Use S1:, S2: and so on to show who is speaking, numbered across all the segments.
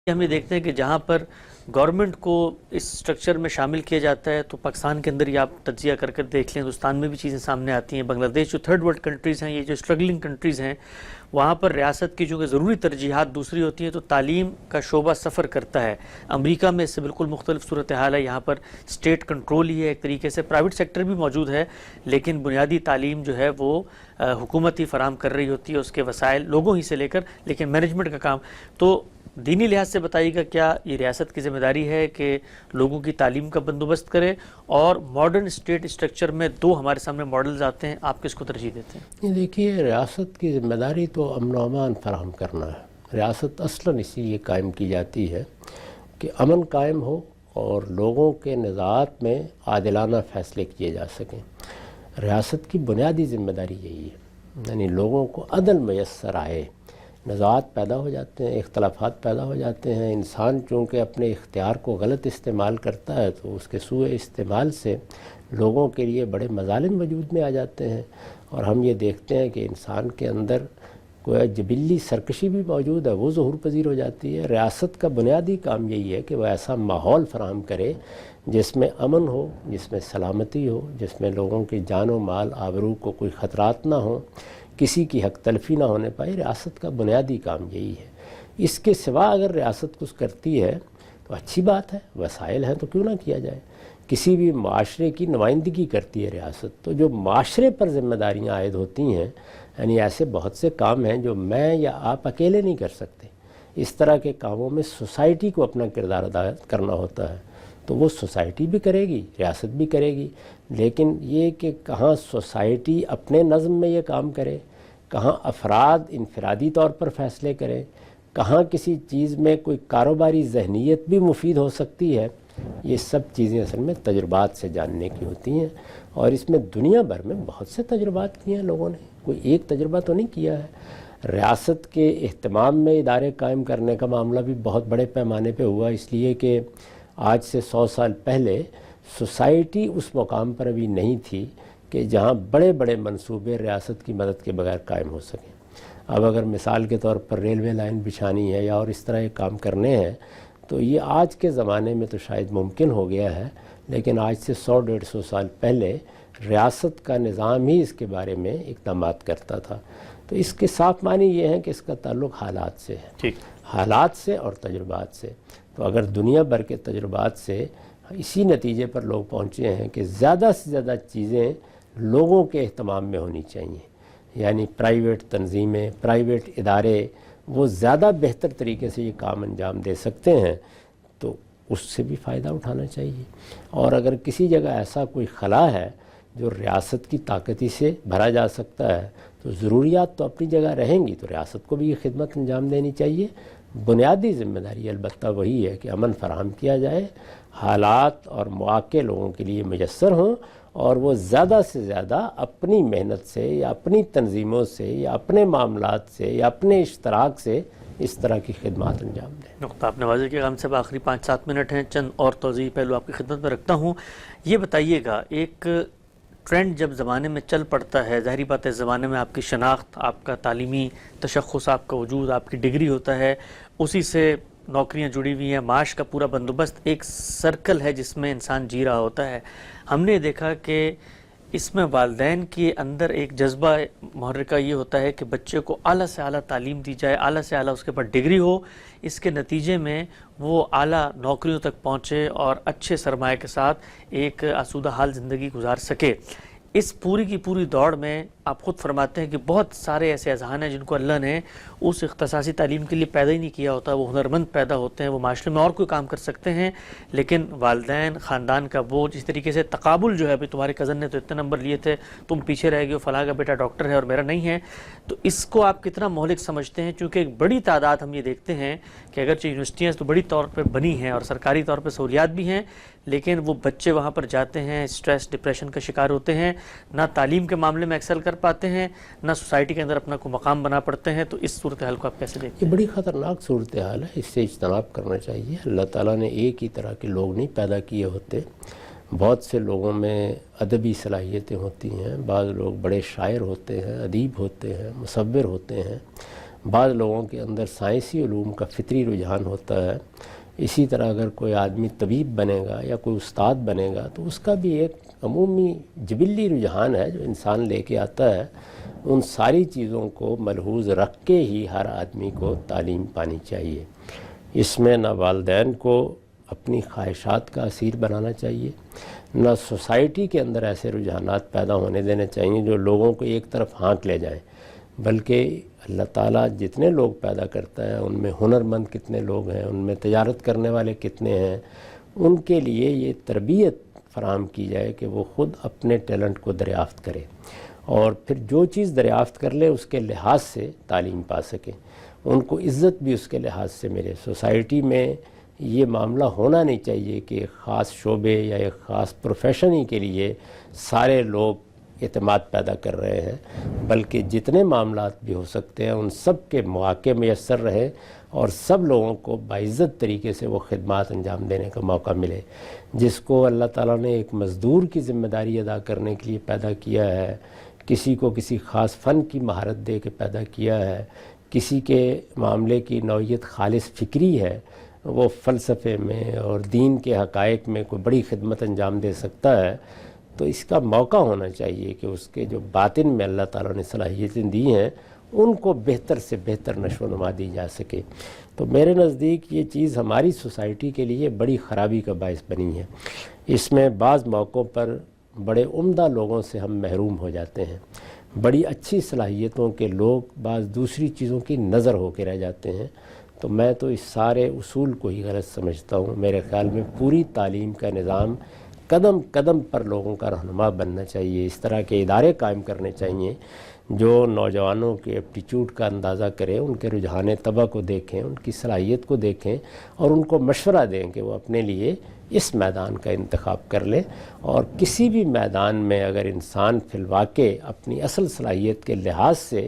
S1: हम ये देखते हैं कि जहाँ पर गवर्नमेंट को इस स्ट्रक्चर में शामिल किया जाता है तो पाकिस्तान के अंदर ही आप तज्जिया कर देख लें, हिंदुस्तान में भी चीज़ें सामने आती हैं। बांग्लादेश जो थर्ड वर्ल्ड कंट्रीज़ हैं, ये जो स्ट्रगलिंग कंट्रीज़ हैं, वहाँ पर रियासत की जो ज़रूरी तरजीहात दूसरी होती हैं, तो तालीम का शोबा सफ़र करता है। अमेरिका में इससे बिल्कुल मुख्तलिफ सूरत हाल है। यहाँ पर स्टेट कंट्रोल ही है, एक तरीके से प्राइवेट सेक्टर भी मौजूद है, लेकिन बुनियादी तालीम जो है वो हुकूमत ही फराम कर रही होती है, उसके वसाइल लोगों ही से लेकर, लेकिन मैनेजमेंट का काम तो दीनी लिहाज से बताइएगा, क्या ये रियासत की ज़िम्मेदारी है कि लोगों की तालीम का बंदोबस्त करे? और मॉडर्न स्टेट स्ट्रक्चर में दो हमारे सामने मॉडल्स आते हैं, आप किसको तरजीह देते हैं?
S2: ये देखिए, रियासत की ज़िम्मेदारी तो अमन व अमान फराहम करना है। रियासत असलन इसीलिए कायम की जाती है कि अमन कायम हो और लोगों के निज़ात में आदिलाना फ़ैसले किए जा सकें। रियासत की बुनियादी ज़िम्मेदारी यही है, यानी लोगों को अदल मैसर आए, नज़ात पैदा हो जाते हैं, इख्तलाफात पैदा हो जाते हैं। इंसान चूँकि अपने इख्तियार को गलत इस्तेमाल करता है तो उसके सूए इस्तेमाल से लोगों के लिए बड़े मज़ालिम वजूद में आ जाते हैं। और हम ये देखते हैं कि इंसान के अंदर कोई जबिल्ली सरकशी भी मौजूद है, वो ज़हूर पजीर हो जाती है। रियासत का बुनियादी काम यही है कि वह ऐसा माहौल फराहम करे जिसमें अमन हो, जिसमें सलामती हो, जिसमें लोगों की जान व माल आबरू को कोई ख़तरात ना हो, किसी की हक तलफी ना होने पाए। रियासत का बुनियादी काम यही है। इसके सिवा अगर रियासत कुछ करती है तो अच्छी बात है, वसाइल हैं तो क्यों ना किया जाए। किसी भी माशरे की नुमाइंदगी करती है रियासत, तो जो माशरे पर ज़िम्मेदारियाँ आयद होती हैं, यानी ऐसे बहुत से काम हैं जो मैं या आप अकेले नहीं कर सकते। इस तरह के कामों में सोसाइटी को अपना किरदार अदा करना होता है, तो वो सोसाइटी भी करेगी, रियासत भी करेगी। लेकिन ये कि कहाँ सोसाइटी अपने नज़म में ये काम करे, कहाँ अफराद इनफरादी तौर पर फ़ैसले करें, कहाँ किसी चीज़ में कोई कारोबारी जहनीत भी मुफीद हो सकती है, ये सब चीज़ें असल में तजुर्बात से जानने की होती हैं। और इसमें दुनिया भर में बहुत से तजुर्बात किए हैं लोगों ने, कोई एक तजुर्बा तो नहीं किया है। रियासत के एहतमाम में इदारे कायम करने का मामला भी बहुत बड़े पैमाने पे हुआ, इसलिए कि आज से 100 साल पहले सोसाइटी उस मुकाम पर अभी नहीं थी कि जहाँ बड़े बड़े मंसूबे रियासत की मदद के बगैर कायम हो सकें। अब अगर मिसाल के तौर पर रेलवे लाइन बिछानी है या और इस तरह के काम करने हैं, तो ये आज के ज़माने में तो शायद मुमकिन हो गया है, लेकिन आज से 100-150 साल पहले रियासत का निज़ाम ही इसके बारे में इक़दामात करता था। तो इसके साफ मानी ये है कि इसका ताल्लुक़ हालात से है, ठीक, हालात से और तजुर्बात से। तो अगर दुनिया भर के तजुर्बात से इसी नतीजे पर लोग पहुँचे हैं कि ज़्यादा से ज़्यादा चीज़ें लोगों के एहतमाम में होनी चाहिए, यानी प्राइवेट तंजीमें, प्राइवेट इदारे वो ज़्यादा बेहतर तरीके से ये काम अंजाम दे सकते हैं, तो उससे भी फ़ायदा उठाना चाहिए। और अगर किसी जगह ऐसा कोई खला है जो रियासत की ताकती से भरा जा सकता है, तो ज़रूरियात तो अपनी जगह रहेंगी, तो रियासत को भी ये खिदमत अंजाम देनी चाहिए। बुनियादी ज़िम्मेदारी अलबत्ता वही है कि अमन फराहम किया जाए, हालात और मौके लोगों के लिए मुयस्सर हों, और वो ज़्यादा से ज़्यादा अपनी मेहनत से या अपनी तंजीमों से या अपने मामलात से या अपने इश्तराक से इस तरह की खिदमत अंजाम दें।
S1: नुक्ता आपने वाज़ेह किया। हम सब आखिरी 5-7 मिनट हैं, चंद और तौज़ीह पहलू आपकी खिदमत में रखता हूँ। ये बताइएगा, एक ट्रेंड जब ज़माने में चल पड़ता है, ज़ाहिरी बात है ज़माने में आपकी शनाख्त, आपका तालीमी तशख़्ख़ुस, आपका वजूद, आपकी डिग्री होता है, उसी से नौकरियां जुड़ी हुई हैं, माश का पूरा बंदोबस्त, एक सर्कल है जिसमें इंसान जी रहा होता है। हमने देखा कि इसमें वालिदैन के अंदर एक जज्बा मुहर्रिका ये होता है कि बच्चे को आला से आला तालीम दी जाए, आला से आला उसके पास डिग्री हो, इसके नतीजे में वो आला नौकरियों तक पहुँचे और अच्छे सरमाए के साथ एक आसूदा हाल ज़िंदगी गुजार सके। इस पूरी की पूरी दौड़ में आप ख़ुद फरमाते हैं कि बहुत सारे ऐसे अज़हान हैं जिनको अल्लाह ने उस इख्तिसासी तालीम के लिए पैदा ही नहीं किया होता, वो हुनरमंद पैदा होते हैं, वो माशरे में और कोई काम कर सकते हैं, लेकिन वालिदैन ख़ानदान का वो जिस तरीके से तकाबुल जो है, अभी तुम्हारे कज़न ने तो इतने नंबर लिए थे, तुम पीछे रह गए, फलां का बेटा डॉक्टर है और मेरा नहीं है, तो इसको आप कितना मोहलिक समझते हैं? चूँकि एक बड़ी तादाद हम ये देखते हैं कि अगरचे यूनिवर्सिटियाँ तो बड़ी तौर पर बनी हैं और सरकारी तौर पर सहूलियात भी हैं, लेकिन वो बच्चे वहाँ पर जाते हैं, स्ट्रेस डिप्रेशन का शिकार होते हैं, ना तालीम के मामले में एक्सेल कर पाते हैं, ना सोसाइटी के अंदर अपना को मकाम बना पड़ते हैं। तो इस सूरत हाल को आप कैसे देखते हैं?
S2: ये बड़ी ख़तरनाक सूरत हाल है, इससे इज्तनाब करना चाहिए। अल्लाह ताला ने एक ही तरह के लोग नहीं पैदा किए होते, बहुत से लोगों में अदबी सलाहियतें होती हैं, बाज़ लोग बड़े शायर होते हैं, अदीब होते हैं, मुसव्विर होते हैं, بعض لوگوں کے اندر سائنسی علوم کا فطری رجحان ہوتا ہے، اسی طرح اگر کوئی آدمی طبیب بنے گا یا کوئی استاد بنے گا تو اس کا بھی ایک عمومی جبلی رجحان ہے جو انسان لے کے آتا ہے۔ ان ساری چیزوں کو ملحوظ رکھ کے ہی ہر آدمی کو تعلیم پانی چاہیے۔ اس میں نہ والدین کو اپنی خواہشات کا اسیر بنانا چاہیے، نہ سوسائٹی کے اندر ایسے رجحانات پیدا ہونے دینے چاہیے جو لوگوں کو ایک طرف ہانک لے جائیں، بلکہ اللہ تعالیٰ جتنے لوگ پیدا کرتا ہے ان میں ہنرمند کتنے لوگ ہیں، ان میں تجارت کرنے والے کتنے ہیں، ان کے لیے یہ تربیت فراہم کی جائے کہ وہ خود اپنے ٹیلنٹ کو دریافت کرے اور پھر جو چیز دریافت کر لے اس کے لحاظ سے تعلیم پا سکے، ان کو عزت بھی اس کے لحاظ سے ملے۔ سوسائٹی میں یہ معاملہ ہونا نہیں چاہیے کہ ایک خاص شعبے یا ایک خاص پروفیشن ہی کے لیے سارے لوگ اعتماد پیدا کر رہے ہیں، بلکہ جتنے معاملات بھی ہو سکتے ہیں ان سب کے مواقع میسر رہے اور سب لوگوں کو باعزت طریقے سے وہ خدمات انجام دینے کا موقع ملے۔ جس کو اللہ تعالیٰ نے ایک مزدور کی ذمہ داری ادا کرنے کے لیے پیدا کیا ہے، کسی کو کسی خاص فن کی مہارت دے کے پیدا کیا ہے، کسی کے معاملے کی نوعیت خالص فکری ہے، وہ فلسفے میں اور دین کے حقائق میں کوئی بڑی خدمت انجام دے سکتا ہے، تو اس کا موقع ہونا چاہیے کہ اس کے جو باطن میں اللہ تعالیٰ نے صلاحیتیں دی ہیں ان کو بہتر سے بہتر نشو و نما دی جا سکے۔ تو میرے نزدیک یہ چیز ہماری سوسائٹی کے لیے بڑی خرابی کا باعث بنی ہے۔ اس میں بعض موقعوں پر بڑے عمدہ لوگوں سے ہم محروم ہو جاتے ہیں، بڑی اچھی صلاحیتوں کے لوگ بعض دوسری چیزوں کی نظر ہو کے رہ جاتے ہیں۔ تو میں تو اس سارے اصول کو ہی غلط سمجھتا ہوں۔ میرے خیال میں پوری تعلیم کا نظام قدم قدم پر لوگوں کا رہنما بننا چاہیے، اس طرح کے ادارے قائم کرنے چاہیے جو نوجوانوں کے ایپٹیچیوڈ کا اندازہ کریں، ان کے رجحان طبع کو دیکھیں، ان کی صلاحیت کو دیکھیں اور ان کو مشورہ دیں کہ وہ اپنے لیے اس میدان کا انتخاب کر لیں۔ اور کسی بھی میدان میں اگر انسان فی الواقع اپنی اصل صلاحیت کے لحاظ سے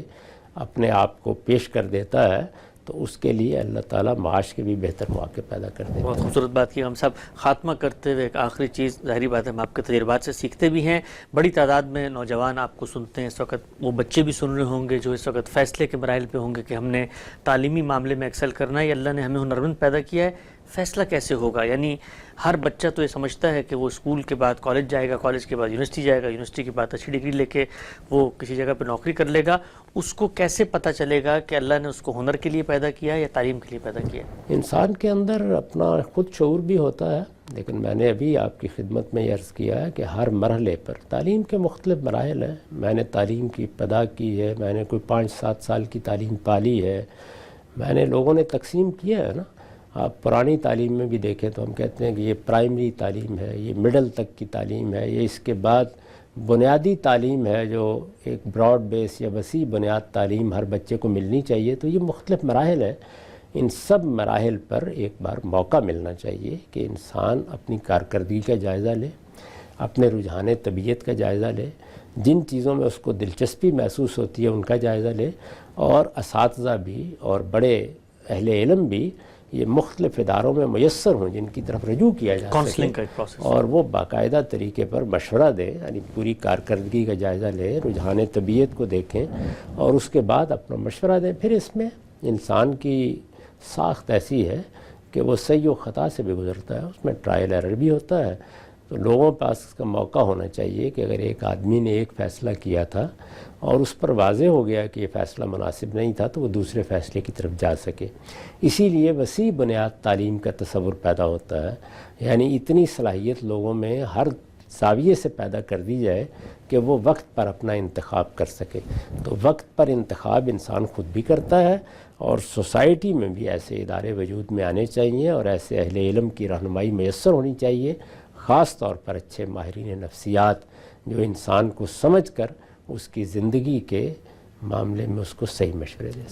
S2: اپنے آپ کو پیش کر دیتا ہے تو اس کے لیے اللہ تعالیٰ معاش کے بھی بہتر مواقع پیدا کر دیتے ہیں۔
S1: بہت خوبصورت بات کی ہم صاحب۔ خاتمہ کرتے ہوئے ایک آخری چیز، ظاہری بات ہے ہم آپ کے تجربات سے سیکھتے بھی ہیں، بڑی تعداد میں نوجوان آپ کو سنتے ہیں اس وقت، وہ بچے بھی سن رہے ہوں گے جو اس وقت فیصلے کے مراحل پہ ہوں گے کہ ہم نے تعلیمی معاملے میں ایکسل کرنا ہے، یا اللہ نے ہمیں ہنرمند پیدا کیا ہے، فیصلہ کیسے ہوگا؟ یعنی ہر بچہ تو یہ سمجھتا ہے کہ وہ اسکول کے بعد کالج جائے گا، کالج کے بعد یونیورسٹی جائے گا، یونیورسٹی کے بعد اچھی ڈگری لے کے وہ کسی جگہ پہ نوکری کر لے گا۔ اس کو کیسے پتہ چلے گا کہ اللہ نے اس کو ہنر کے لیے پیدا کیا ہے یا تعلیم کے لیے پیدا کیا ہے؟
S2: انسان کے اندر اپنا خود شعور بھی ہوتا ہے، لیکن میں نے ابھی آپ کی خدمت میں یہ عرض کیا ہے کہ ہر مرحلے پر تعلیم کے مختلف مراحل ہیں۔ میں نے تعلیم کی ابتدا کی ہے، میں نے کوئی 5-7 سال کی تعلیم پالی ہے، میں نے لوگوں نے تقسیم کیا ہے نا۔ آپ پرانی تعلیم میں بھی دیکھیں تو ہم کہتے ہیں کہ یہ پرائمری تعلیم ہے، یہ مڈل تک کی تعلیم ہے، یہ اس کے بعد بنیادی تعلیم ہے جو ایک براڈ بیس یا وسیع بنیاد تعلیم ہر بچے کو ملنی چاہیے۔ تو یہ مختلف مراحل ہیں، ان سب مراحل پر ایک بار موقع ملنا چاہیے کہ انسان اپنی کارکردگی کا جائزہ لے، اپنے رجحان طبیعت کا جائزہ لے، جن چیزوں میں اس کو دلچسپی محسوس ہوتی ہے ان کا جائزہ لے، اور اساتذہ بھی اور بڑے اہل علم بھی یہ مختلف اداروں میں میسر ہوں جن کی طرف رجوع کیا جا سکے، اور وہ باقاعدہ طریقے پر مشورہ دیں، یعنی پوری کارکردگی کا جائزہ لیں، رجحان طبیعت کو دیکھیں اور اس کے بعد اپنا مشورہ دیں۔ پھر اس میں انسان کی ساخت ایسی ہے کہ وہ صحیح و خطا سے بھی گزرتا ہے، اس میں ٹرائل ایرر بھی ہوتا ہے۔ تو لوگوں پاس اس کا موقع ہونا چاہیے کہ اگر ایک آدمی نے ایک فیصلہ کیا تھا اور اس پر واضح ہو گیا کہ یہ فیصلہ مناسب نہیں تھا تو وہ دوسرے فیصلے کی طرف جا سکے۔ اسی لیے وسیع بنیاد تعلیم کا تصور پیدا ہوتا ہے، یعنی اتنی صلاحیت لوگوں میں ہر زاویے سے پیدا کر دی جائے کہ وہ وقت پر اپنا انتخاب کر سکے۔ تو وقت پر انتخاب انسان خود بھی کرتا ہے، اور سوسائٹی میں بھی ایسے ادارے وجود میں آنے چاہیے اور ایسے اہل علم کی رہنمائی میسر ہونی چاہیے، خاص طور پر اچھے ماہرین نفسیات جو انسان کو سمجھ کر اس کی زندگی کے معاملے میں اس کو صحیح مشورے دے سکیں۔